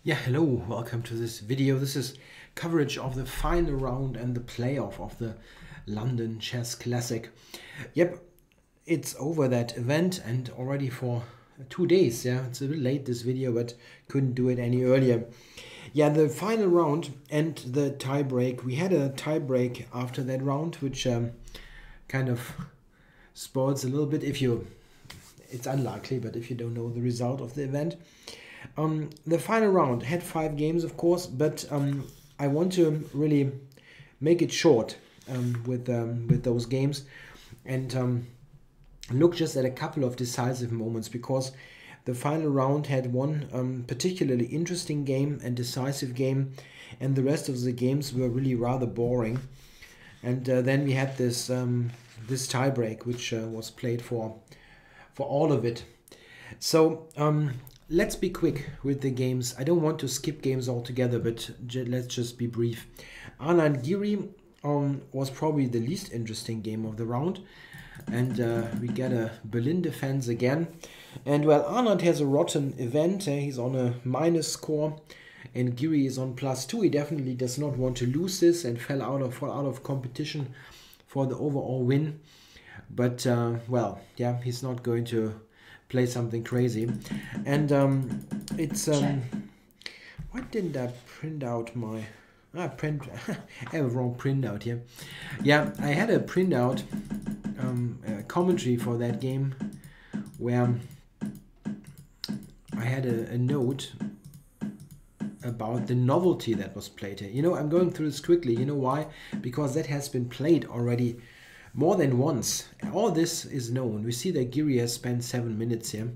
Yeah, hello, welcome to this video. This is coverage of the final round and the playoff of the London Chess Classic. Yep, it's over, that event, and already for 2 days. Yeah, it's a bit late, this video, but couldn't do it any earlier. Yeah, the final round and the tie break. We had a tie break after that round, which kind of spoils a little bit if you, it's unlikely, but if you don't know the result of the event. The final round had 5 games, of course, but I want to really make it short with those games and look just at a couple of decisive moments, because the final round had one particularly interesting game and decisive game, and the rest of the games were really rather boring. And then we had this this tie break, which was played for all of it. So let's be quick with the games. I don't want to skip games altogether, but let's just be brief. Anand Giri was probably the least interesting game of the round. And we get a Berlin defense again. And well, Anand has a rotten event. He's on a minus score. And Giri is on +2. He definitely does not want to lose this and fall out of competition for the overall win. But, well, yeah, he's not going to play something crazy. And it's why didn't I print out my I have a wrong printout here. Yeah, I had a printout commentary for that game where I had a note about the novelty that was played here. You know, I'm going through this quickly. You know why? Because that has been played already more than once. All this is known. We see that Giri has spent 7 minutes here.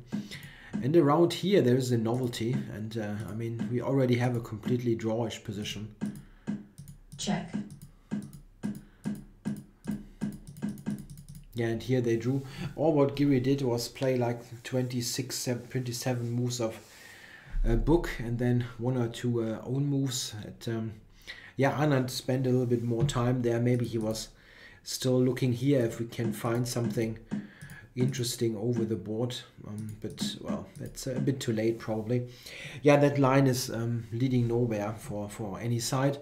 And around here there is a novelty. And I mean, we already have a completely drawish position. Check. Yeah, and here they drew. All what Giri did was play like 27 moves of book, and then 1 or 2 own moves. Yeah, Anand spent a little bit more time there. Maybe he was still looking here if we can find something interesting over the board, but well, that's a bit too late probably. Yeah, that line is leading nowhere for any side,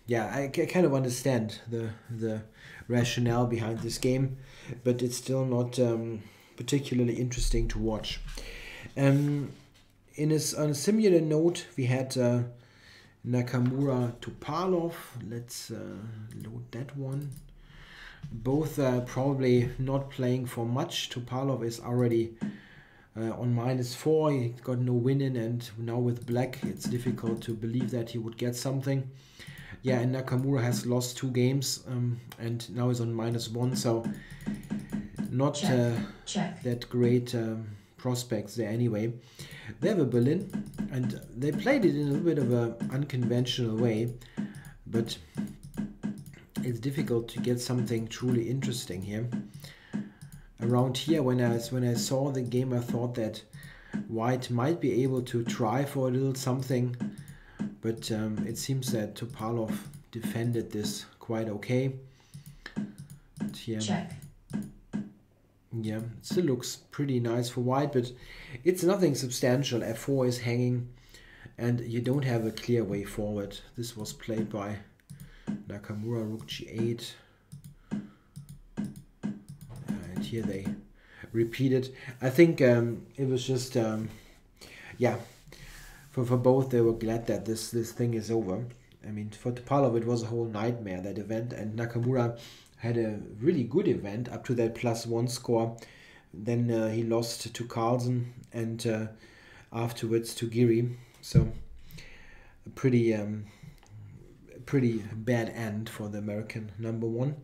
yeah, I kind of understand the rationale behind this game, but it's still not particularly interesting to watch. On a similar note, we had Nakamura Topalov. Let's load that one. Both probably not playing for much. Topalov is already on -4. He got no win in, and now with black it's difficult to believe that he would get something. Yeah, and Nakamura has lost 2 games and now is on -1, so not that great prospects there anyway. They have a Berlin, and they played it in a little bit of an unconventional way, but it's difficult to get something truly interesting here. Around here, when I saw the game, I thought that White might be able to try for a little something, but it seems that Topalov defended this quite okay. But here, check. Yeah, it still looks pretty nice for White, but it's nothing substantial. F4 is hanging, and you don't have a clear way forward. This was played by Nakamura, Rook G8. And here they repeated. I think it was just, yeah, for both, they were glad that this thing is over. I mean, for Topalov, it was a whole nightmare, that event, and Nakamura had a really good event up to that +1 score. Then he lost to Carlsen and afterwards to Giri. So a pretty bad end for the American #1.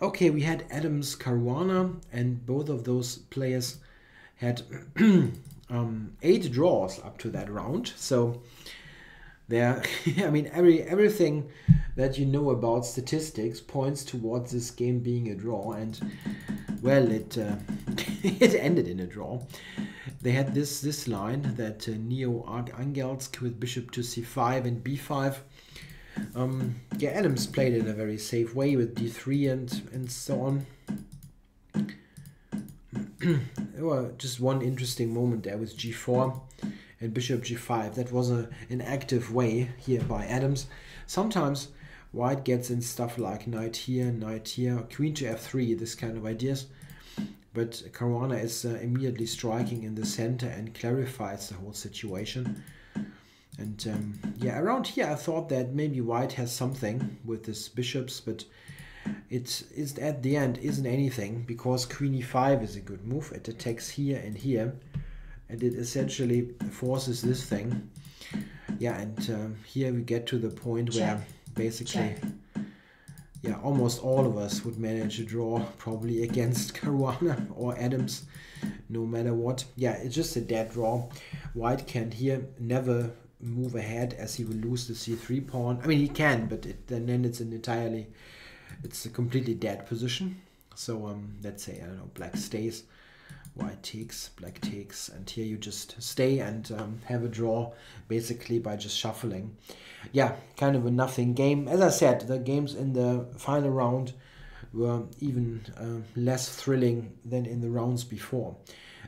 Okay, we had Adams Caruana, and both of those players had 8 draws up to that round. So there, I mean, everything that you know about statistics points towards this game being a draw, and well, it it ended in a draw. They had this line that Neo Angelsk with bishop to c5 and b5. Yeah, Adams played in a very safe way with d3 and so on. There were just one interesting moment there with g4, and bishop g5. That was an active way here by Adams. Sometimes white gets in stuff like knight here, queen to f3, this kind of ideas. But Caruana is immediately striking in the center and clarifies the whole situation. And yeah, around here I thought that maybe white has something with his bishops, but it is at the end isn't anything, because queen e5 is a good move. It attacks here and here, and it essentially forces this thing. Yeah, and here we get to the point where basically, yeah, almost all of us would manage a draw probably against Caruana or Adams, no matter what. Yeah, it's just a dead draw. White can here never move ahead, as he will lose the c3 pawn. I mean, he can, but then it's a completely dead position. So let's say, I don't know, black stays, white takes, black takes, and here you just stay and have a draw basically by just shuffling. Yeah, kind of a nothing game. As I said, the games in the final round were even less thrilling than in the rounds before.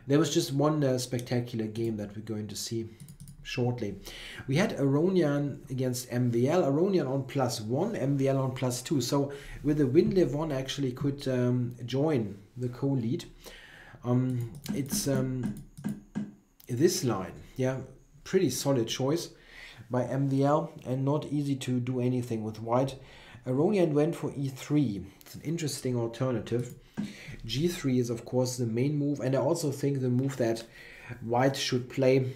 There was just one spectacular game that we're going to see shortly. We had Aronian against MVL, Aronian on +1, MVL on +2. So with the win, Levon actually could join the co-lead. It's this line, yeah, pretty solid choice by MVL, and not easy to do anything with white. Aronian went for e3. It's an interesting alternative. g3 is of course the main move, and I also think the move that white should play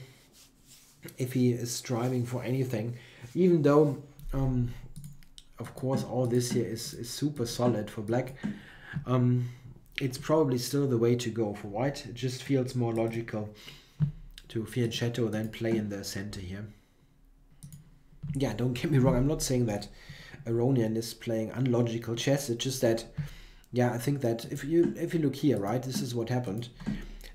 if he is striving for anything, even though of course all this here is super solid for black. It's probably still the way to go for white. It just feels more logical to fianchetto than play in the center here. Yeah, don't get me wrong, I'm not saying that Aronian is playing unlogical chess. It's just that, yeah, I think that if you look here, right, this is what happened.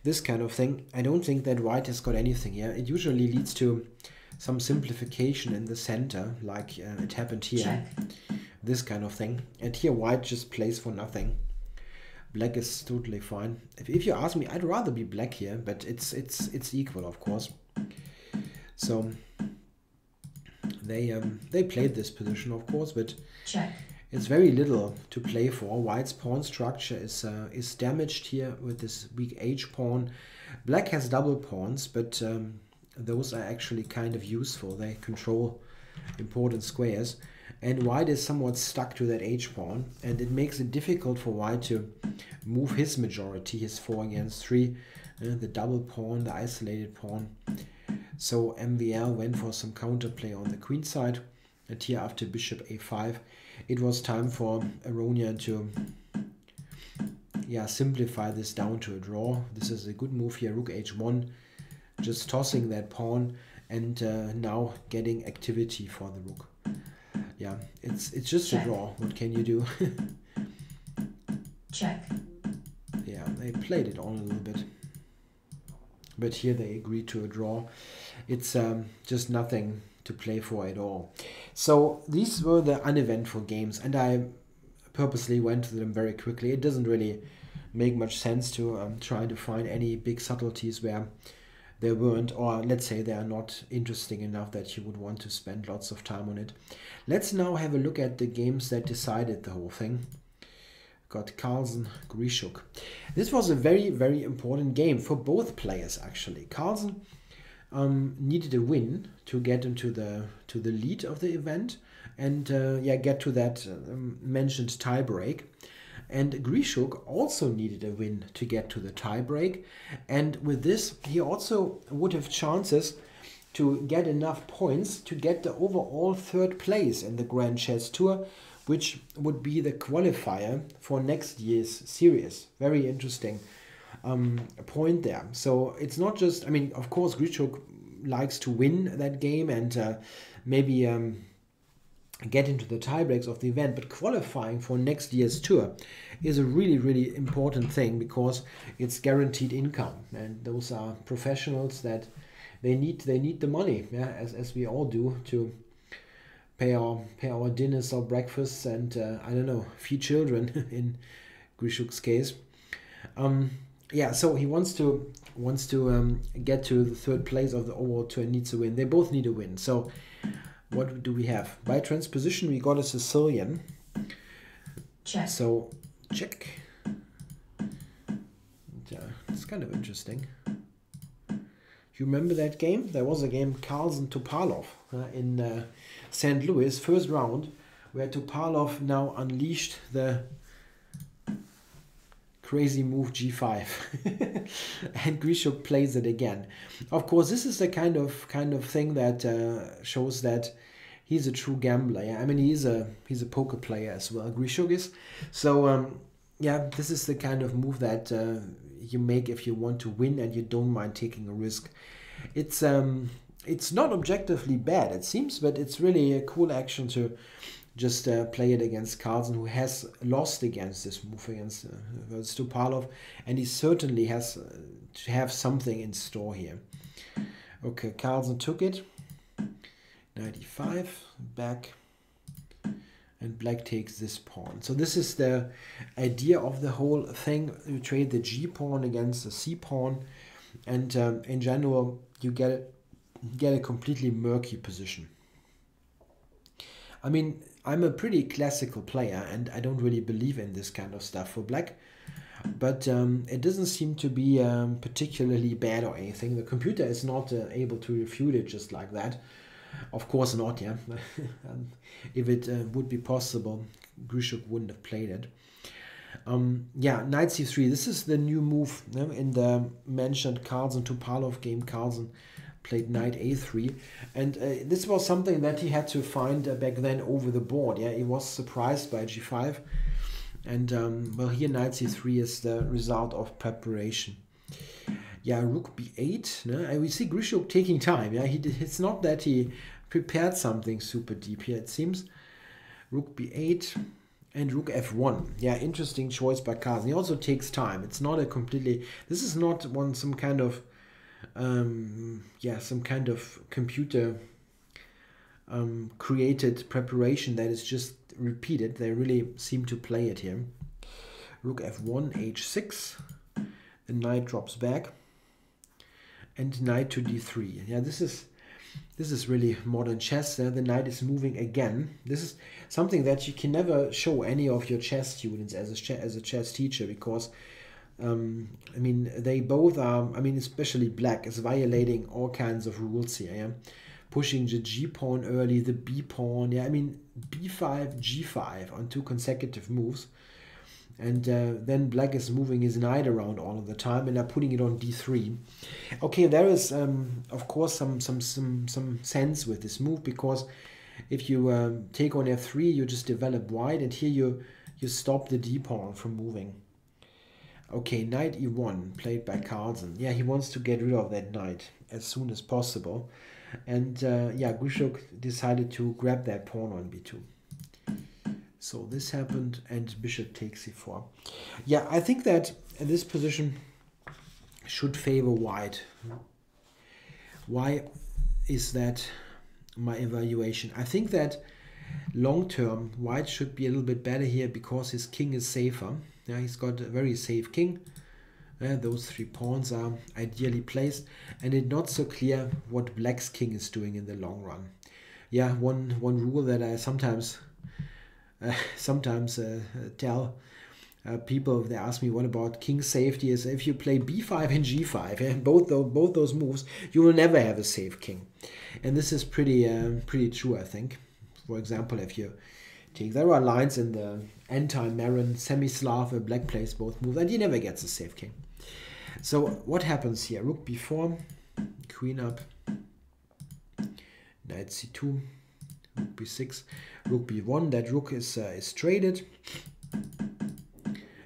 This kind of thing, I don't think that white has got anything here. It usually leads to some simplification in the center, like it happened here. Check. This kind of thing. And here white just plays for nothing. Black is totally fine. If you ask me, I'd rather be black here, but it's equal, of course. So they played this position, of course, but check. It's very little to play for. White's pawn structure is damaged here with this weak h pawn. Black has double pawns, but those are actually kind of useful. They control important squares. And white is somewhat stuck to that h pawn, and it makes it difficult for white to move his majority, his 4 against 3, the double pawn, the isolated pawn. So MVL went for some counterplay on the queen side, and here after bishop a5, it was time for Aronian to simplify this down to a draw. This is a good move here, rook h1, just tossing that pawn, and now getting activity for the rook. Yeah, it's just check. A draw. What can you do? Check. Yeah, they played it on a little bit, but here they agreed to a draw. It's just nothing to play for at all. So these were the uneventful games, and I purposely went through them very quickly. It doesn't really make much sense to try to find any big subtleties where there weren't, or let's say they are not interesting enough that you would want to spend lots of time on it. Let's now have a look at the games that decided the whole thing. Got Carlsen, Grishuk. This was a very, very important game for both players, actually. Carlsen needed a win to get into the lead of the event and get to that mentioned tiebreak. And Grishuk also needed a win to get to the tiebreak, and with this he also would have chances to get enough points to get the overall 3rd place in the Grand Chess Tour, which would be the qualifier for next year's series. Very interesting point there. So it's not just, I mean, of course Grishuk likes to win that game and maybe get into the tiebreaks of the event, but qualifying for next year's tour is a really, really important thing, because it's guaranteed income, and those are professionals that they need the money, yeah, as we all do, to pay our dinners or breakfasts and I don't know, feed children in Grishuk's case. So he wants to wants to get to the third place of the overall turn, needs a win. They both need a win. So what do we have? By transposition, we got a Sicilian. Check. So check. Yeah, it's kind of interesting. You remember that game? There was a game, Carlsen Topalov in St. Louis, first round, where Topalov now unleashed the crazy move G5, and Grishuk plays it again. Of course, this is the kind of thing that shows that he's a true gambler. Yeah? I mean, he's a poker player as well. Grishuk is. So yeah, this is the kind of move that you make if you want to win and you don't mind taking a risk. It's not objectively bad, it seems, but it's really a cool action to just play it against Carlsen, who has lost against this move against Topalov, and he certainly has to have something in store here. Okay, Carlsen took it. 95 back, and black takes this pawn. So this is the idea of the whole thing. You trade the G pawn against the C pawn, and in general you get a completely murky position. I mean, I'm a pretty classical player and I don't really believe in this kind of stuff for black, but it doesn't seem to be particularly bad or anything. The computer is not able to refute it just like that. Of course not, yeah. If it would be possible, Grishuk wouldn't have played it. Yeah, knight c3. This is the new move in the mentioned Carlsen Topalov game. Carlsen played knight a3, and this was something that he had to find back then over the board. Yeah, he was surprised by g5, and well, here knight c3 is the result of preparation. Yeah, rook b8. No? We see Grishuk taking time. Yeah, it's not that he prepared something super deep here. It seems. Rook b8 and rook f1. Yeah, interesting choice by Carlsen. He also takes time. It's not a completely. This is not some kind of some kind of computer created preparation that is just repeated. They really seem to play it here. Rook f1, h6. The knight drops back. And knight to d3. Yeah, this is really modern chess. The knight is moving again. This is something that you can never show any of your chess students as a chess teacher, because I mean, they both are, I mean, especially black is violating all kinds of rules here. Yeah? Pushing the g pawn early, the b pawn. Yeah, I mean, b5, g5 on 2 consecutive moves. And then black is moving his knight around all of the time, and they're putting it on d3. Okay, there is of course some sense with this move, because if you take on f3, you just develop white, and here you stop the d pawn from moving. Okay, knight e1 played by Carlsen. Yeah, he wants to get rid of that knight as soon as possible, and yeah, Grishuk decided to grab that pawn on b2. So this happened, and bishop takes c4. Yeah, I think that this position should favor white. Why is that my evaluation? I think that long term, white should be a little bit better here because his king is safer. Yeah, he's got a very safe king. Those 3 pawns are ideally placed, and it's not so clear what black's king is doing in the long run. Yeah, one rule that I sometimes tell people, if they ask me what about king safety, is if you play b5 and g5, and both those moves, you will never have a safe king. And this is pretty true, I think. For example, if you take, there are lines in the anti-Marin semi-Slav where black plays both moves, and he never gets a safe king. So what happens here? Rook b4, queen up, knight c2, rook b6, rook b1. That rook is traded,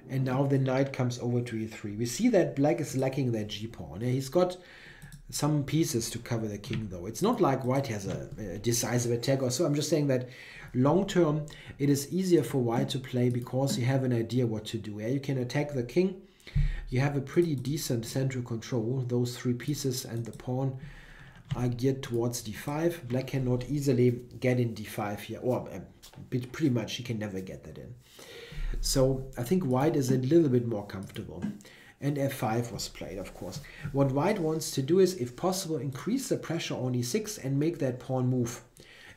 and now the knight comes over to e3. We see that black is lacking that g pawn. He's got some pieces to cover the king, though. It's not like white has a decisive attack or so. I'm just saying that long term it is easier for white to play because you have an idea what to do. You can attack the king. You have a pretty decent central control. Those 3 pieces and the pawn are geared towards d5. Black cannot easily get in d5 here, or pretty much he can never get that in. So I think white is a little bit more comfortable. and f5 was played, of course. What white wants to do is, if possible, increase the pressure on e6 and make that pawn move.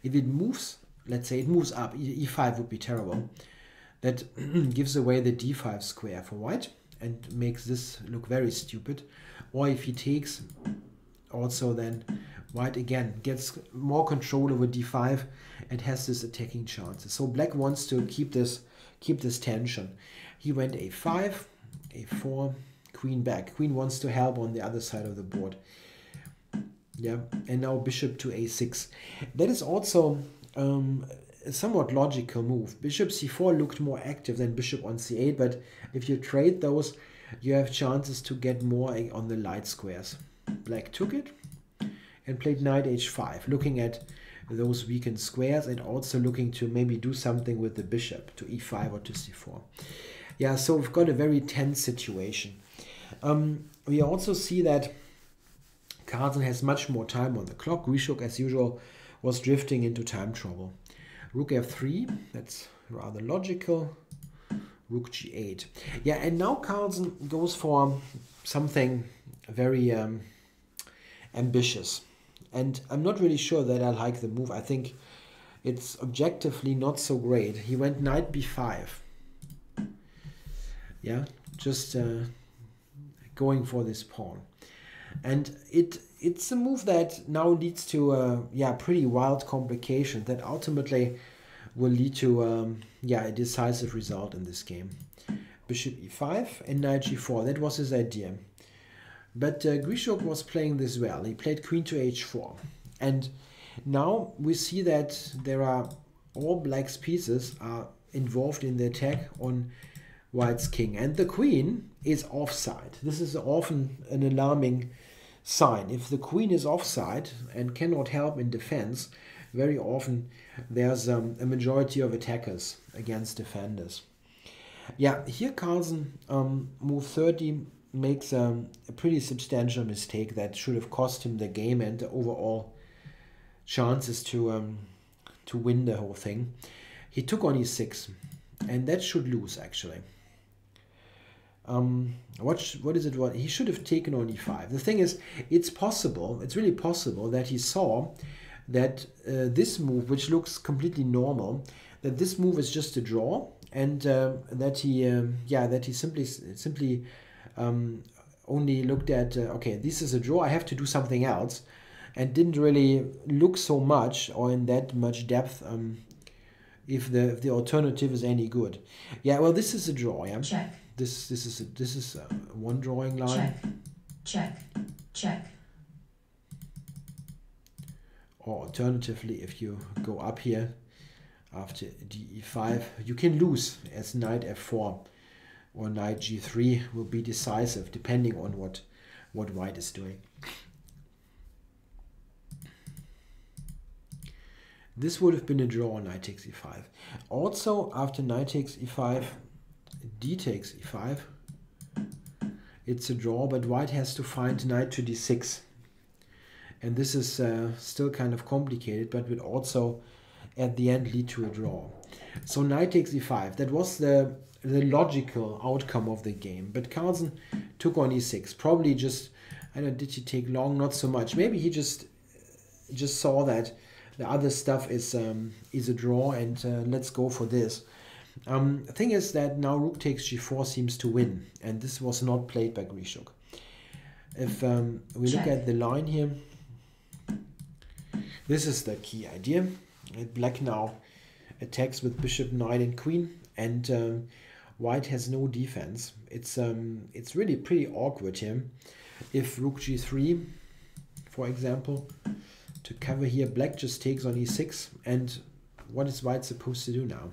If it moves, let's say it moves up, e5 would be terrible. That gives away the d5 square for white and makes this look very stupid. Or if he takes, also then white again gets more control over d5 and has this attacking chances. So black wants to keep this tension. He went a5, a4, queen back. Queen wants to help on the other side of the board. Yeah, and now bishop to a6. That is also a somewhat logical move. Bishop c4 looked more active than bishop on c8, but if you trade those, you have chances to get more on the light squares. Black took it and played knight h5, looking at those weakened squares and also looking to maybe do something with the bishop to e5 or to c4. Yeah, so we've got a very tense situation. We also see that Carlsen has much more time on the clock. Grishook, as usual, was drifting into time trouble. Rook f3, that's rather logical. Rook g8. Yeah, and now Carlsen goes for something very ambitious. And I'm not really sure that I like the move. I think it's objectively not so great. He went knight b5. Yeah, just going for this pawn. And it's a move that now leads to pretty wild complications that ultimately will lead to a decisive result in this game. Bishop e5 and knight g4. That was his idea. But Grishook was playing this well. He played queen to h4. And now we see that there are all black's pieces are involved in the attack on white's king. And the queen is offside. This is often an alarming sign. If the queen is offside and cannot help in defense, very often there's a majority of attackers against defenders. Yeah, here Carlsen, move 30, makes a pretty substantial mistake that should have cost him the game and the overall chances to win the whole thing. He took on e6, and that should lose actually. What is it? What he should have taken on e5. The thing is, it's possible. It's really possible that he saw that this move, which looks completely normal, that this move is just a draw, and that he simply only looked at okay, this is a draw. I have to do something else, and didn't really look so much or in that much depth if the alternative is any good. Yeah, well, this is a draw. Yeah. Check. This is one drawing line. Check. Check. Or alternatively, if you go up here after d5, you can lose as knight f4 or knight g3 will be decisive depending on what white is doing. This would have been a draw on knight takes e5. Also, after knight takes e5, d takes e5, it's a draw, but white has to find knight to d6. And this is still kind of complicated, but will also at the end lead to a draw. So knight takes e5. That was the logical outcome of the game. But Carlsen took on e6. Probably just, I don't know, did he take long? Not so much. Maybe he just saw that the other stuff is a draw, and let's go for this. The thing is that now rook takes g4 seems to win, and this was not played by Grishook. If we look at the line here, this is the key idea. Black now attacks with bishop, knight, and queen, and white has no defense. It's really pretty awkward here. If rook g3, for example, to cover here, black just takes on e6, and what is white supposed to do now?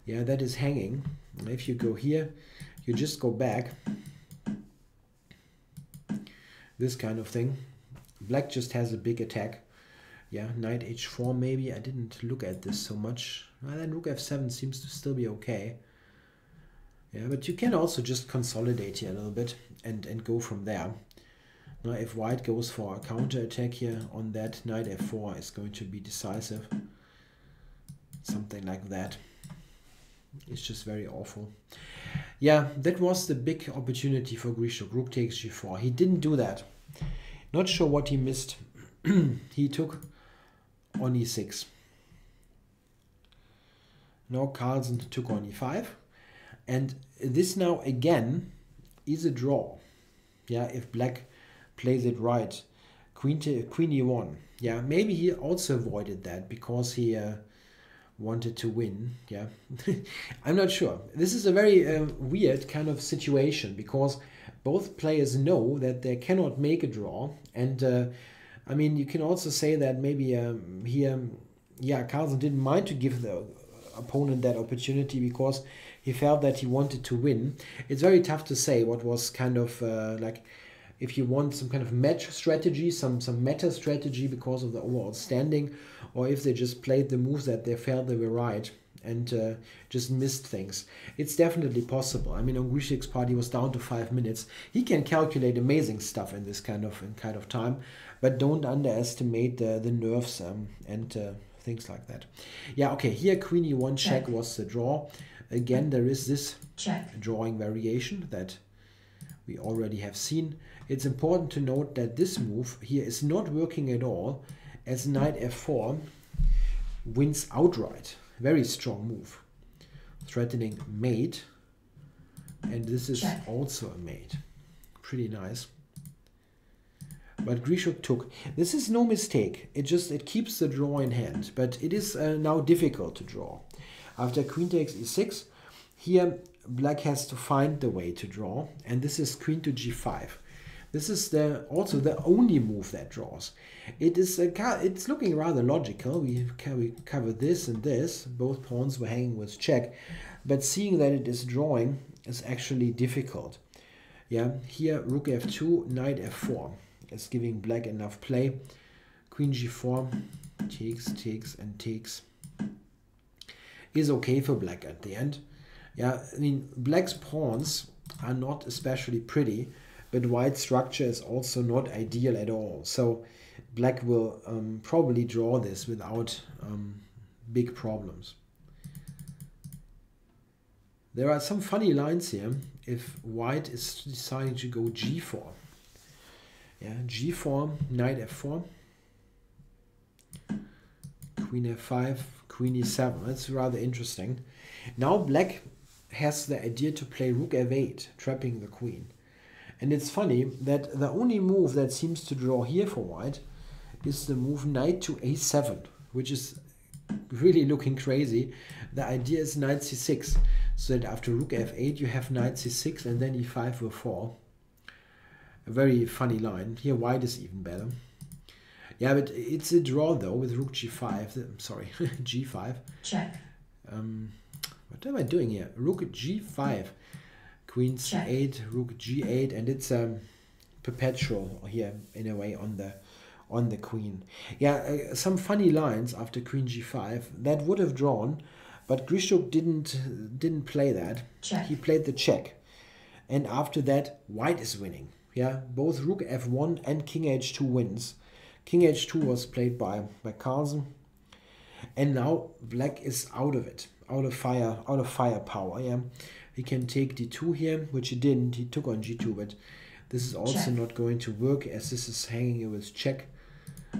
Yeah, that is hanging. If you go here, you just go back. This kind of thing. Black just has a big attack. Yeah, knight h4 maybe. I didn't look at this so much. Well, then rook f7 seems to still be okay. Yeah, but you can also just consolidate here a little bit and go from there. Now, if white goes for a counter attack here on that, knight f4 is going to be decisive. Something like that. It's just very awful. Yeah, that was the big opportunity for Grishuk. Rook takes g4. He didn't do that. Not sure what he missed. He took on e6. Now Carlsen took on e5. And this now again is a draw. Yeah, if black plays it right. Queen e1. Yeah, maybe he also avoided that because he wanted to win. Yeah, I'm not sure. This is a very weird kind of situation because both players know that they cannot make a draw. And I mean, you can also say that maybe yeah, Carlsen didn't mind to give the opponent that opportunity because he felt that he wanted to win. It's very tough to say what was kind of like if you want some kind of match strategy, some meta strategy because of the overall standing, or if they just played the moves that they felt they were right and just missed things. It's definitely possible. I mean, on Grishik's part, he was down to 5 minutes. He can calculate amazing stuff in this kind of time, but don't underestimate the nerves and things like that. Yeah, okay, here Queen e1 check was the draw. Again, there is this drawing variation that we already have seen. It's important to note that this move here is not working at all, as knight f4 wins outright. Very strong move. Threatening mate. And this is also a mate. Pretty nice. But Grishuk took. This is no mistake. It keeps the draw in hand. But it is now difficult to draw. After queen takes e6, here black has to find the way to draw. And this is queen to g5. This is also the only move that draws. It's looking rather logical. We cover this and this. Both pawns were hanging with check. But seeing that it is drawing is actually difficult. Yeah, here rook f2, knight f4 is giving black enough play. Queen g4 takes and takes is okay for black at the end. Yeah, I mean, black's pawns are not especially pretty, but white's structure is also not ideal at all. So black will probably draw this without big problems. There are some funny lines here if white is deciding to go g4. Yeah, g4, knight f4, queen f5, queen e7. That's rather interesting. Now black has the idea to play rook f8, trapping the queen. And it's funny that the only move that seems to draw here for white is the move knight to a7, which is really looking crazy. The idea is knight c6, so that after rook f8 you have knight c6 and then e5 will fall. A very funny line. Here white is even better. Yeah, but it's a draw though with rook g5. Sorry, g5. Check. What am I doing here? Rook g5. Queen c8, rook g8, and it's perpetual here in a way on the queen. Yeah, some funny lines after queen g5 that would have drawn, but Grishuk didn't play that. Check. He played the check, and after that white is winning. Yeah, both rook f1 and king h2 wins. King h2 was played by Carlsen, and now black is out of it, out of firepower. Yeah. He can take d2 here, which he didn't. He took on g2, but this is also not going to work as this is hanging with check.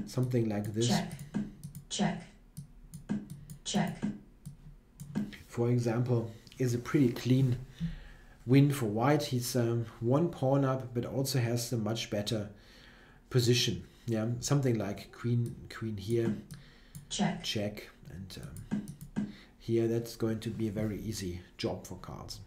Something like this. Check. For example, is a pretty clean win for white. He's one pawn up, but also has a much better position. Yeah, something like queen here, check, and here that's going to be a very easy job for Carlsen.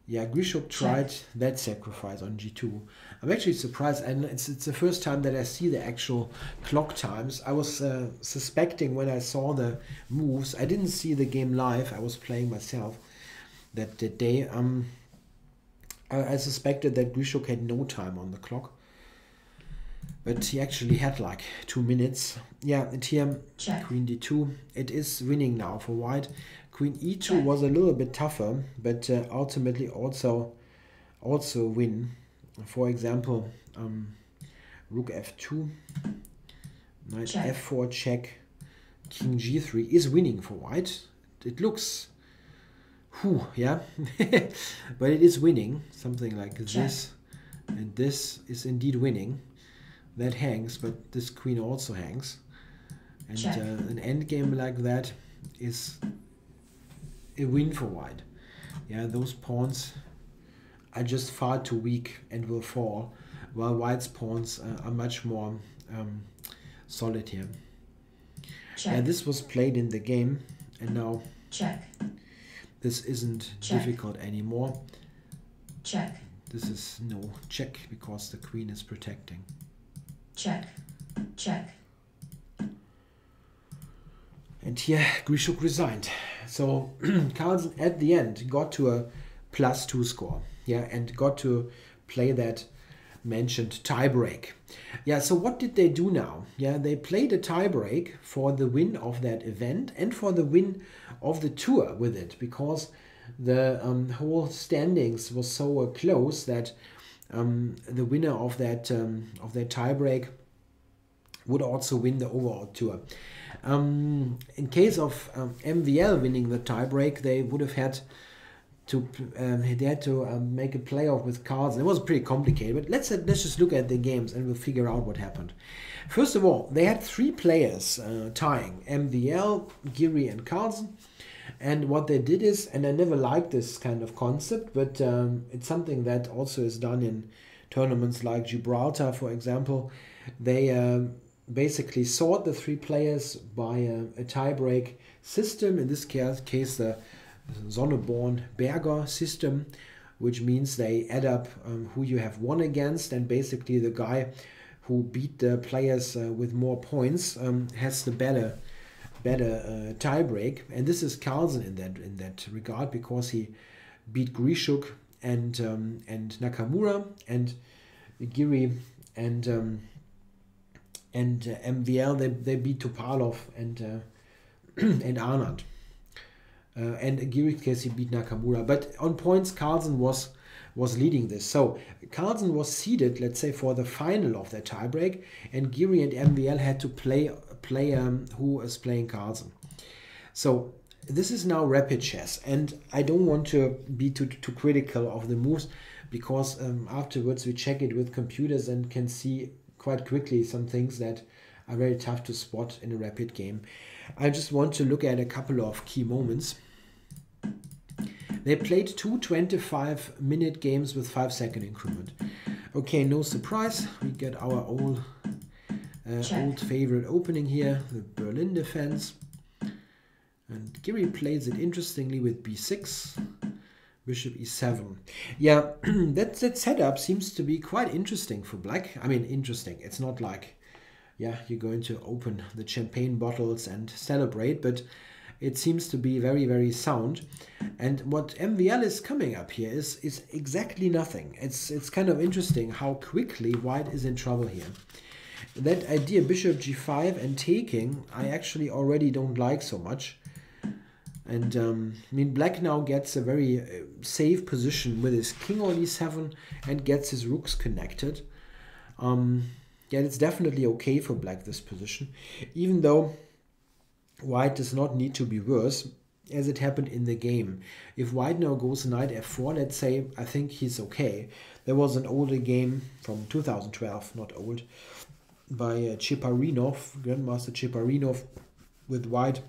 Yeah, Grishuk tried that sacrifice on g2. I'm actually surprised, and it's the first time that I see the actual clock times. I was suspecting when I saw the moves. I didn't see the game live. I was playing myself that day. I suspected that Grishuk had no time on the clock, but he actually had like 2 minutes. Yeah, and here queen d2. It is winning now for white. Queen e2 was a little bit tougher, but ultimately also win. For example, rook f2, knight f4 check, king g3 is winning for white. It looks Whew, yeah. But it is winning, something like Check. this. And this is indeed winning. That hangs, but this queen also hangs. And an endgame like that is a win for white. Yeah, those pawns are just far too weak and will fall, while white's pawns are much more solid here. Check. And this was played in the game, and now Check. this isn't Check. difficult anymore. Check. This is no check because the queen is protecting. Check. Check. And here Grishuk resigned. So Carlsen at the end got to a +2 score. Yeah, and got to play that mentioned tiebreak. Yeah, so what did they do now? Yeah, they played a tiebreak for the win of that event and for the win of the tour with it, because the whole standings was so close that the winner of that tiebreak would also win the overall tour. In case of MVL winning the tiebreak, they would have had to make a playoff with Carlsen. It was pretty complicated, but let's just look at the games and we'll figure out what happened. First of all, they had 3 players tying: MVL, Giri, and Carlsen. And what they did is, and I never liked this kind of concept, but it's something that also is done in tournaments like Gibraltar, for example. They basically sort the 3 players by a tiebreak system. In this case, the Sonneborn-Berger system, which means they add up who you have won against, and basically the guy who beat the players with more points has the better tiebreak. And this is Carlsen in that regard, because he beat Grishuk and Nakamura, and Giri and MVL they beat Topalov and Arnott. And Giri's case he beat Nakamura, but on points Carlsen was leading this. So Carlsen was seeded, let's say, for the final of that tiebreak, and Giri and MVL had to play who is playing Carlsen. So this is now rapid chess, and I don't want to be too critical of the moves, because afterwards we check it with computers and can see quite quickly some things that are very tough to spot in a rapid game. I just want to look at a couple of key moments. They played 2 25-minute games with 5-second increment. Okay, no surprise, we get our old favorite opening here, the Berlin defense. And Giri plays it interestingly with b6, bishop e7. Yeah, that setup seems to be quite interesting for black. I mean, interesting. It's not like, yeah, you're going to open the champagne bottles and celebrate, but it seems to be very, very sound. And what MVL is coming up here is exactly nothing. It's kind of interesting how quickly white is in trouble here. That idea, bishop g5 and taking, I actually already don't like so much. And I mean, black now gets a very safe position with his king on e7 and gets his rooks connected. Yeah, it's definitely okay for black, this position, even though white does not need to be worse, as it happened in the game. If white now goes knight f4, let's say, I think he's okay. There was an older game from 2012, not old, by Cheparinov, Grandmaster Cheparinov, with white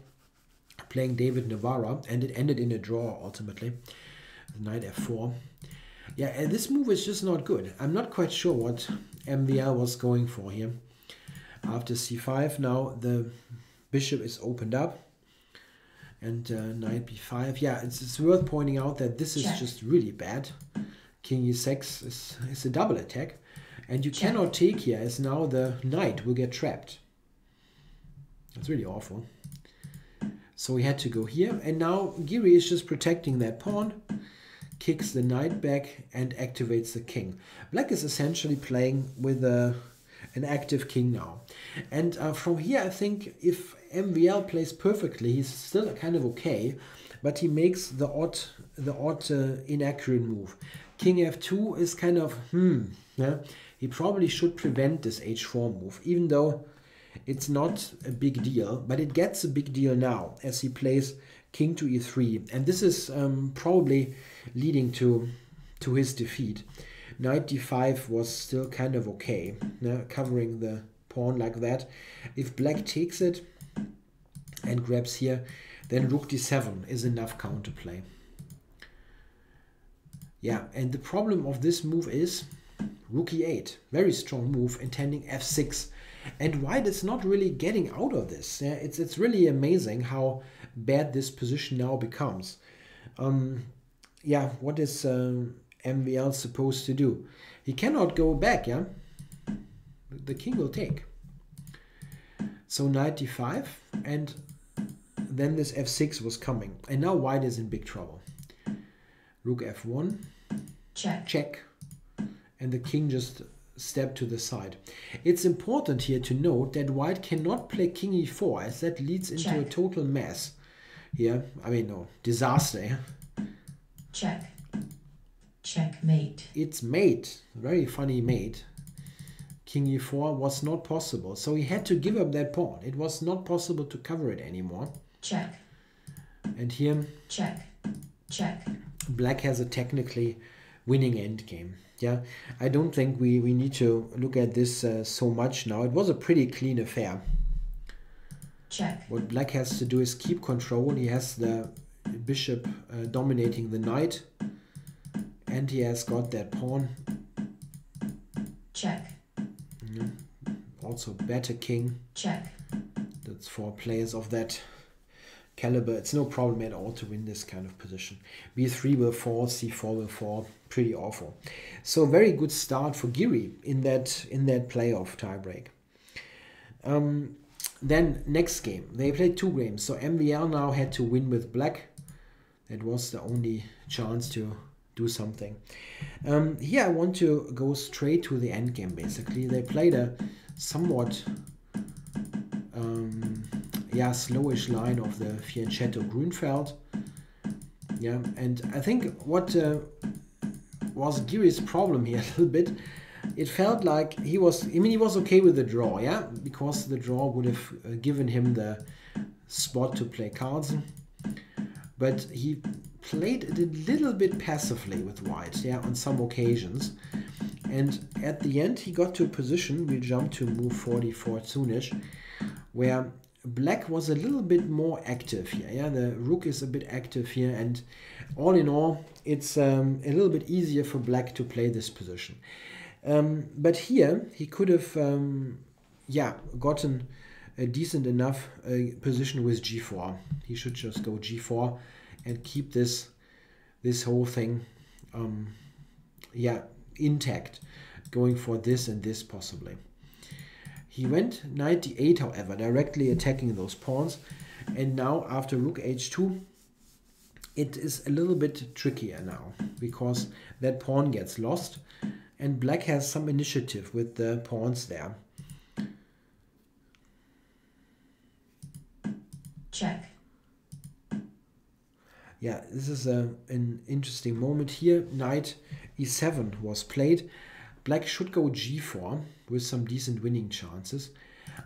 playing David Navarra, and it ended in a draw ultimately, knight f4. Yeah, and this move is just not good. I'm not quite sure what MVL was going for here. After c5, now the bishop is opened up, and knight b5. Yeah, it's worth pointing out that this is just really bad. King e6 is a double attack, and you cannot take here, as now the knight will get trapped. That's really awful. So we had to go here, and now Giri is just protecting that pawn, kicks the knight back and activates the king. Black is essentially playing with an active king now. And from here, I think if MVL plays perfectly, he's still kind of okay, but he makes the odd inaccurate move. King f2 is kind of, yeah, he probably should prevent this h4 move, even though it's not a big deal, but it gets a big deal now, as he plays king to e3, and this is probably leading to his defeat. Knight d5 was still kind of okay, covering the pawn like that. If black takes it and grabs here, then rook d7 is enough counterplay. Yeah, and the problem of this move is rook e8, very strong move, intending f6. And white is not really getting out of this. Yeah, it's really amazing how bad this position now becomes. Yeah, what is MVL supposed to do? He cannot go back, yeah? The king will take. So knight d5, and then this f6 was coming. And now white is in big trouble. Rook f1. Check. Check. And the king just stepped to the side. It's important here to note that white cannot play king e4, as that leads into a total mess. Here, I mean, no, disaster. Yeah? Check. Checkmate. It's mate. Very funny mate. King e4 was not possible. So he had to give up that pawn. It was not possible to cover it anymore. Check. And here, check. Check. black has a technically winning endgame. Yeah, I don't think we need to look at this so much now. It was a pretty clean affair. Check. What black has to do is keep control. He has the bishop dominating the knight. And he has got that pawn. Check. Also better king. Check. That's 4 players of that caliber. It's no problem at all to win this kind of position. b3 will fall, c4 will fall. Pretty awful. So very good start for Giri in that playoff tiebreak. Then next game, they played 2 games. So MVL now had to win with black. That was the only chance to do something. Here I want to go straight to the end game. Basically, they played a somewhat yeah, slowish line of the Fianchetto Grunfeld. Yeah, and I think what was Giri's problem here a little bit, it felt like he was, I mean, he was okay with the draw, yeah, because the draw would have given him the spot to play Carlsen, but he played it a little bit passively with white, yeah, on some occasions, and at the end he got to a position, we'll jump to move 44 soonish, where black was a little bit more active here. Yeah, the rook is a bit active here, and all in all, it's a little bit easier for black to play this position. But here he could have, yeah, gotten a decent enough position with g4. He should just go g4 and keep this whole thing, yeah, intact, going for this and this possibly. He went knight d8, however, directly attacking those pawns. And now, after rook h2, it is a little bit trickier now, because that pawn gets lost, and black has some initiative with the pawns there. Check. Yeah, this is an interesting moment here. Knight e7 was played. Black should go g4 with some decent winning chances.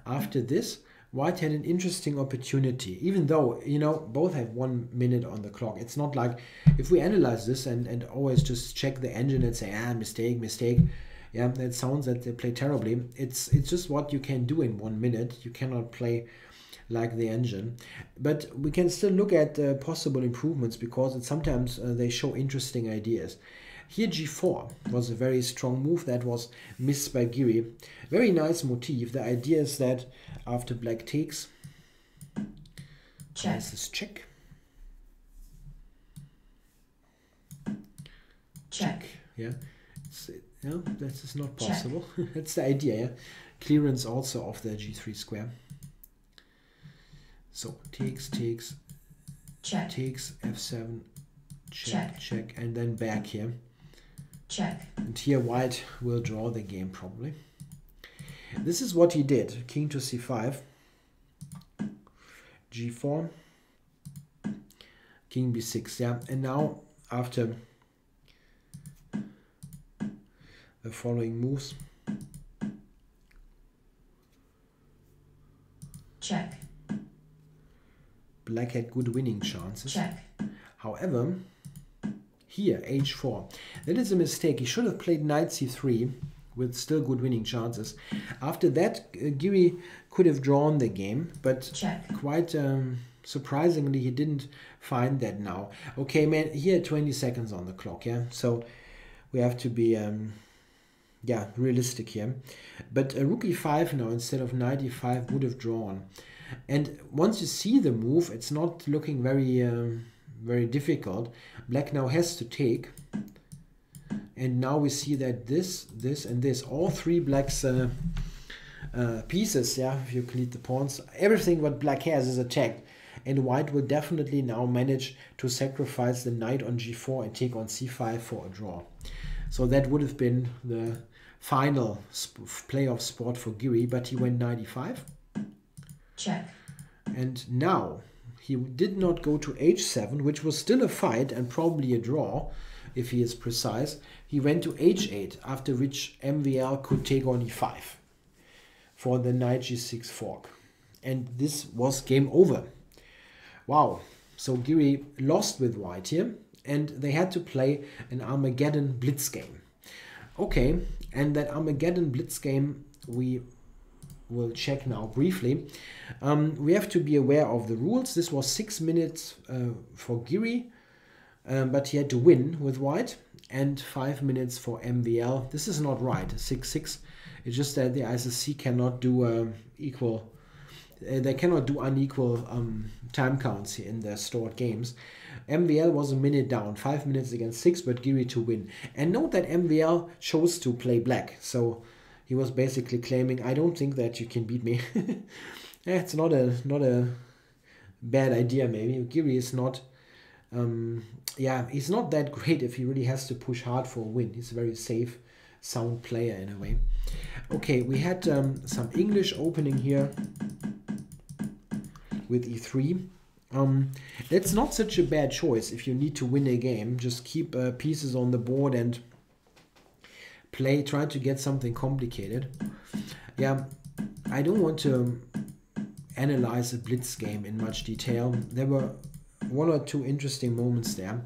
After this, white had an interesting opportunity, even though, you know, both have 1 minute on the clock. It's not like, if we analyze this and always just check the engine and say, mistake, mistake, yeah, that sounds that they play terribly. It's just what you can do in 1 minute. You cannot play like the engine. But we can still look at possible improvements, because sometimes they show interesting ideas. Here g4 was a very strong move that was missed by Giri. Very nice motif. The idea is that after black takes, check. This is check. Check. Yeah, yeah, this is not possible. That's the idea. Yeah? Clearance also of the g3 square. So takes, check. Takes, f7, check, and then back here. Check. And here white will draw the game probably. This is what he did. King to c5, g4, king b6. Yeah, and now after the following moves, check. black had good winning chances. Check. However, here, h4. That is a mistake. He should have played knight c3 with still good winning chances. After that, Giri could have drawn the game, but Check. quite surprisingly, he didn't find that now. Okay, man, here 20 seconds on the clock, yeah? So we have to be, yeah, realistic here. But rook e5 now instead of knight e5 would have drawn. And once you see the move, it's not looking very, very difficult. Black now has to take. And now we see that this, and this, all three black's pieces, yeah, if you cleat the pawns, everything what black has is attacked. And white will definitely now manage to sacrifice the knight on g4 and take on c5 for a draw. So that would have been the final playoff spot for Giri, but he went knight e5. Check. And now he did not go to h7, which was still a fight and probably a draw, if he is precise. He went to h8, after which MVL could take on e5 for the knight g6 fork. And this was game over. Wow. So Giri lost with white here, and they had to play an Armageddon blitz game. Okay, and that Armageddon blitz game we will check now briefly. We have to be aware of the rules. This was 6 minutes for Giri, but he had to win with white, and 5 minutes for MVL. This is not right, 6-6. It's just that the ICC cannot do equal, they cannot do unequal time counts here in their stored games. MVL was a minute down, 5 minutes against 6, but Giri to win. And note that MVL chose to play black, so he was basically claiming, I don't think that you can beat me. Yeah, it's not a bad idea maybe. Giri is not, yeah, he's not that great if he really has to push hard for a win. He's a very safe, sound player in a way. Okay, we had some English opening here with e3. That's not such a bad choice if you need to win a game. Just keep pieces on the board and try to get something complicated. Yeah, I don't want to analyze a blitz game in much detail. There were 1 or 2 interesting moments there.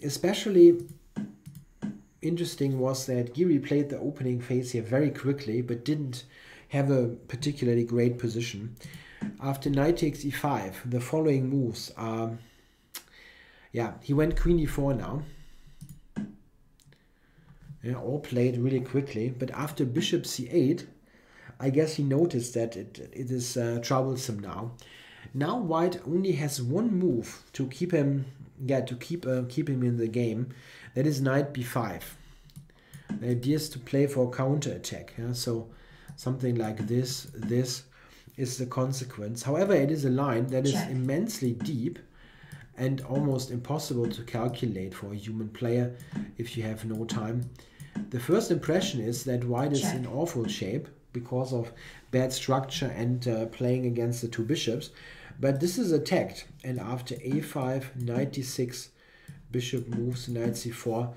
Especially interesting was that Giri played the opening phase here very quickly, but didn't have a particularly great position. After knight takes e5, the following moves are, yeah, he went queen e4 now. Yeah, all played really quickly, but after bishop c8, I guess he noticed that it is troublesome now. Now white only has one move to keep him, yeah, to keep him in the game. That is knight b5. The idea is to play for counter attack. Yeah? So something like this is the consequence. However, it is a line that is immensely deep and almost impossible to calculate for a human player if you have no time. The first impression is that white is in awful shape because of bad structure and playing against the 2 bishops. But this is attacked, and after a5, knight d6, bishop moves, knight c4,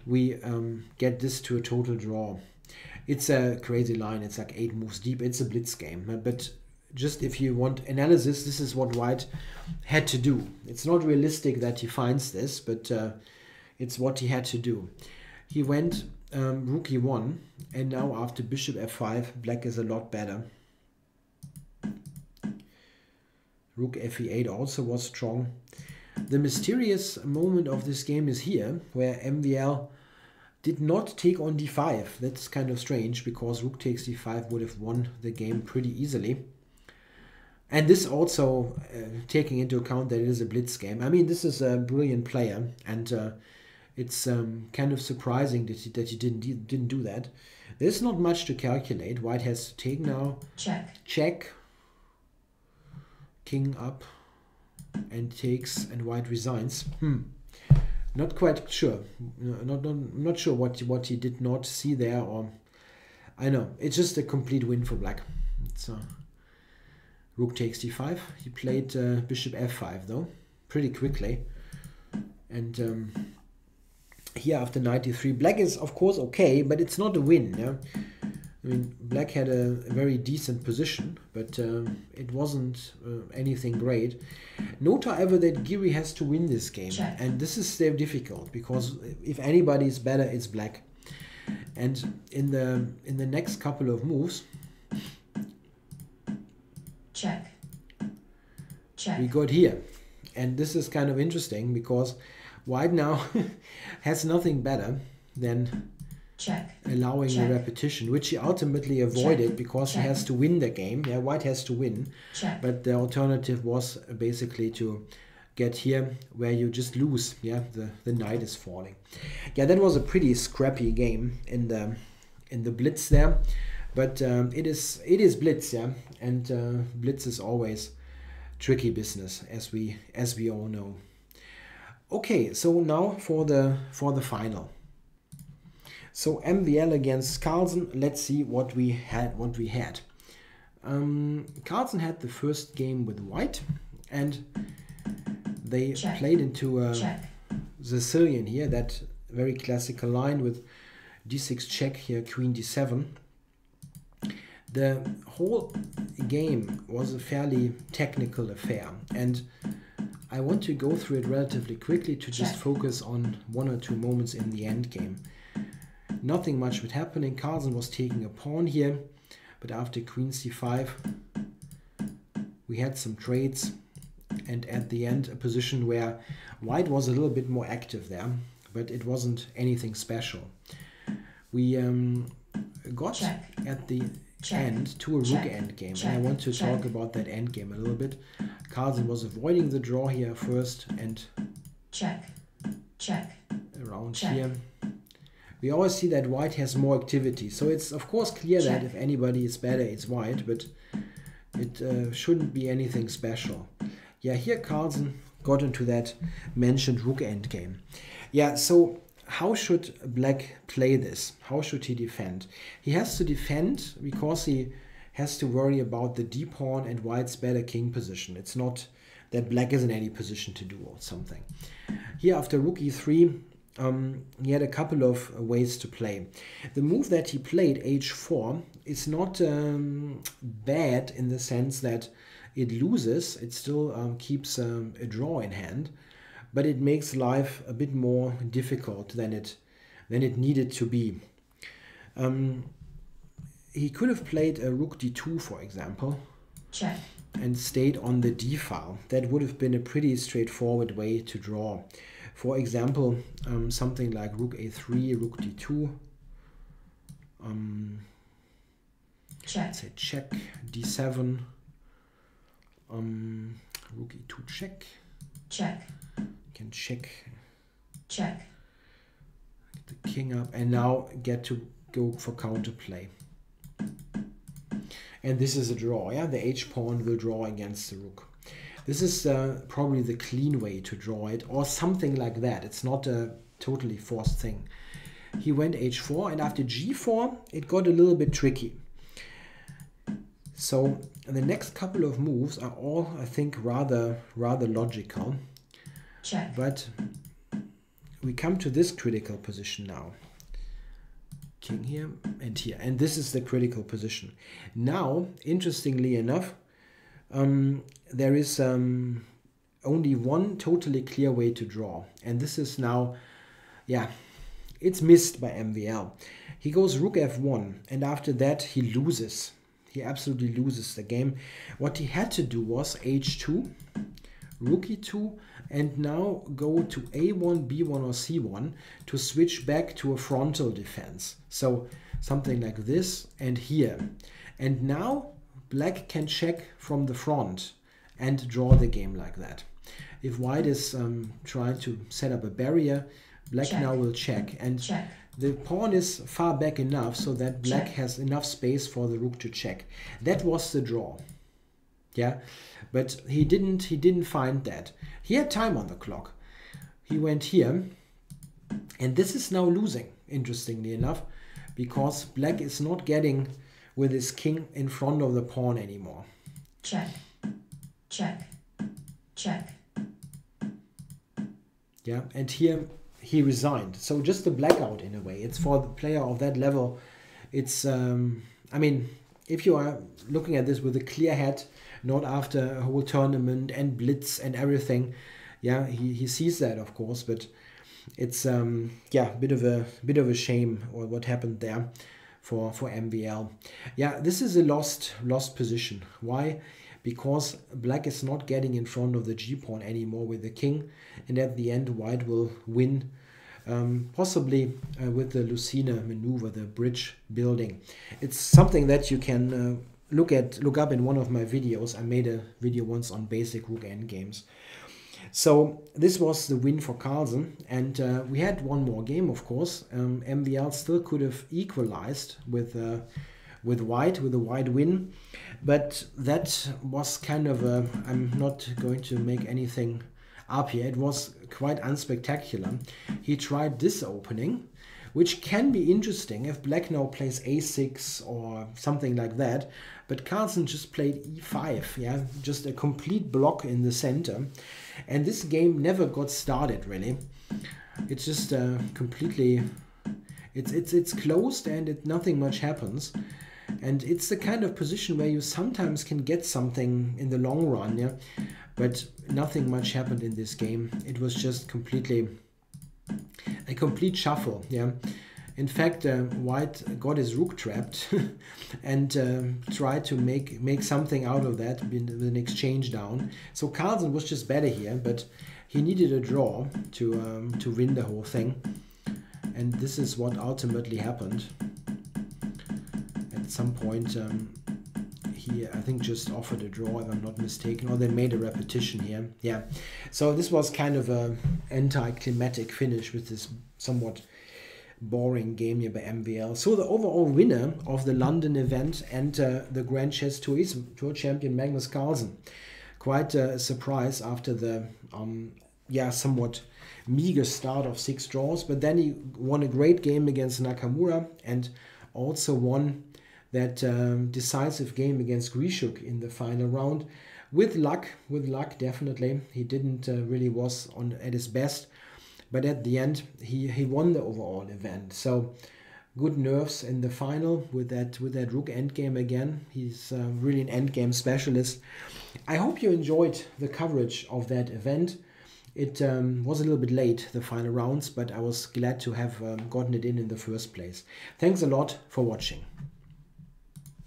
we get this to a total draw. It's a crazy line. It's like 8 moves deep. It's a blitz game. But just if you want analysis, this is what white had to do. It's not realistic that he finds this, but it's what he had to do. He went rook e1, and now after bishop f5, black is a lot better. Rook fe8 also was strong. The mysterious moment of this game is here, where MVL did not take on d5. That's kind of strange, because rook takes d5 would have won the game pretty easily. And this also taking into account that it is a blitz game. I mean, this is a brilliant player, and it's kind of surprising that he didn't do that. There's not much to calculate. White has to take now. Check. King up and takes, and white resigns. Not quite sure. Not sure what he did not see there, or I know it's just a complete win for black. It's rook takes d5. He played bishop f5 though, pretty quickly, and here after knight d3, black is of course okay, but it's not a win. Yeah, I mean, black had a very decent position, but it wasn't anything great. Note, however, that Giri has to win this game. Check. And this is very difficult, because if anybody is better, it's black. And in the next couple of moves, check. Check. we got here. And this is kind of interesting, because white now has nothing better than check. allowing Check. the repetition, which he ultimately avoided, Check. because Check. he has to win the game. Yeah, white has to win. Check. But the alternative was basically to get here where you just lose. Yeah, the knight is falling. Yeah, that was a pretty scrappy game in the blitz there. But it is blitz, yeah, and blitz is always tricky business, as we all know. Okay, so now for the final. So MVL against Carlsen. Let's see what we had. Carlsen had the first game with white, and they Check. played into a Check. Sicilian here, that very classical line with d6 check here, queen d7. The whole game was a fairly technical affair, and I want to go through it relatively quickly to just Check. focus on one or two moments in the end game. Nothing much was happening. Carlsen was taking a pawn here, but after queen c5 we had some trades, and at the end a position where white was a little bit more active there, but it wasn't anything special. We got Check. at the Check. end to a rook Check. endgame, Check. and I want to Check. talk about that endgame a little bit. Carlsen was avoiding the draw here first, and Check. Check. around Check. here we always see that white has more activity, so it's of course clear that Check. if anybody is better, it's white, but it shouldn't be anything special. Yeah, here Carlsen got into that mentioned rook endgame. Yeah, so how should black play this? How should he defend? He has to defend because he has to worry about the d-pawn and white's better king position. It's not that black is in any position to do or something. Here after rook e3, he had a couple of ways to play. The move that he played, h4, is not bad in the sense that it loses. It still keeps a draw in hand, but it makes life a bit more difficult than it needed to be. He could have played a rook d2, for example, Check. and stayed on the d file. That would have been a pretty straightforward way to draw. For example, something like rook a3, rook d2, Check. say check, d7, rook e2 check, Check. can check, Check. get the king up, and now get to go for counterplay. And this is a draw, yeah? The h-pawn will draw against the rook. This is probably the clean way to draw it, or something like that. It's not a totally forced thing. He went h4, and after g4, it got a little bit tricky. So the next couple of moves are all, I think, rather logical. Check. But we come to this critical position now. King here and here. And this is the critical position. Now, interestingly enough, there is only one totally clear way to draw. And this is now, yeah, it's missed by MVL. He goes rook f1, and after that he loses. He absolutely loses the game. What he had to do was h2, rook e2, and now go to a1, b1 or c1 to switch back to a frontal defense. So something like this and here. And now black can check from the front and draw the game like that. If white is trying to set up a barrier, black Check. now will check. And Check. the pawn is far back enough so that black Check. has enough space for the rook to check. That was the draw. Yeah, but he didn't find that. He had time on the clock. He went here, and this is now losing, interestingly enough, because black is not getting with his king in front of the pawn anymore. Check. Check. Check. Yeah, and here he resigned. So just a blackout in a way. It's for the player of that level. It's I mean, if you are looking at this with a clear head, not after a whole tournament and blitz and everything, yeah, he sees that, of course, but it's yeah, bit of a shame or what happened there for MVL. Yeah, this is a lost position. Why? Because black is not getting in front of the g-pawn anymore with the king, and at the end white will win, possibly with the Lucina maneuver, the bridge building. It's something that you can look up in one of my videos. I made a video once on basic rook endgames. So this was the win for Carlsen, and we had one more game, of course. MVL still could have equalized with white, with a white win, but that was kind of a, I'm not going to make anything up here, it was quite unspectacular. He tried this opening, which can be interesting if black now plays a6 or something like that, but Carlsen just played e5, yeah, just a complete block in the center, and this game never got started really. It's just completely, it's closed and nothing much happens. And it's the kind of position where you sometimes can get something in the long run, yeah. But nothing much happened in this game. It was just completely a complete shuffle, yeah. In fact, white got his rook trapped and tried to make something out of that with an exchange down. So Carlsen was just better here, but he needed a draw to win the whole thing. And this is what ultimately happened. At some point, he, I think, just offered a draw, if I'm not mistaken, or they made a repetition here. Yeah, so this was kind of an anticlimactic finish with this somewhat boring game here by MVL. So the overall winner of the London event and the Grand Chess Tour champion Magnus Carlsen. Quite a surprise after the yeah, somewhat meager start of 6 draws, but then he won a great game against Nakamura and also won that decisive game against Grishuk in the final round. With luck, definitely. He didn't really was at his best, but at the end he won the overall event. So good nerves in the final with that rook endgame again. He's really an endgame specialist. I hope you enjoyed the coverage of that event. It was a little bit late, the final rounds, but I was glad to have gotten it in the first place. Thanks a lot for watching.